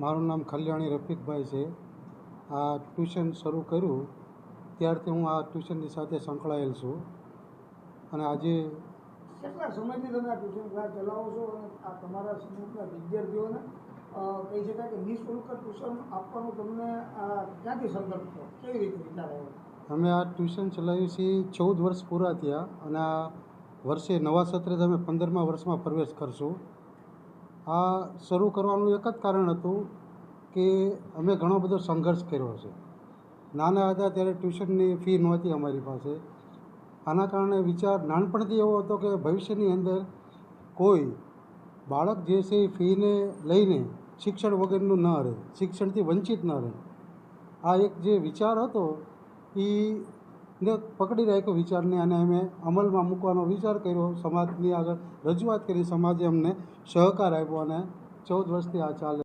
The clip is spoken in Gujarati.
મારું નામ ખલ્યાણી રફીકભાઈ છે. આ ટ્યુશન શરૂ કર્યું ત્યારથી હું આ ટ્યુશનની સાથે સંકળાયેલ છું અને આજે કેટલા સમયથી તમે આ ટ્યુશન ક્લાસ ચલાવો છો અને આ તમારા સમૂહના વિદ્યાર્થીઓને કહી શકાય કે નિઃશુલ્ક ટ્યુશન આપવાનો તમને ક્યાંથી સંદર્ભ થયો, કેવી રીતે વિચાર આવ્યો? અમે આ ટ્યુશન ચલાવીએ છીએ 14 વર્ષ પૂરા થયા અને આ વર્ષે નવા સત્રે અમે 15મા વર્ષમાં પ્રવેશ કરશું. આ શરૂ કરવાનું એક જ કારણ હતું કે અમે ઘણો બધો સંઘર્ષ કર્યો છે. નાના હતા ત્યારે ટ્યુશનની ફી નહોતી અમારી પાસે. આના કારણે વિચાર નાનપણથી એવો હતો કે ભવિષ્યની અંદર કોઈ બાળક જે છે એ ફીને લઈને શિક્ષણ વગરનું ન રહે, શિક્ષણથી વંચિત ન રહે. આ એક જે વિચાર હતો એને પકડી રાખ્યો વિચારને, અને અમે અમલમાં મૂકવાનો વિચાર કર્યો. સમાજની આગળ રજૂઆત કરી, સમાજે અમને સહકાર આપ્યો અને 14 વર્ષથી આ ચાલે.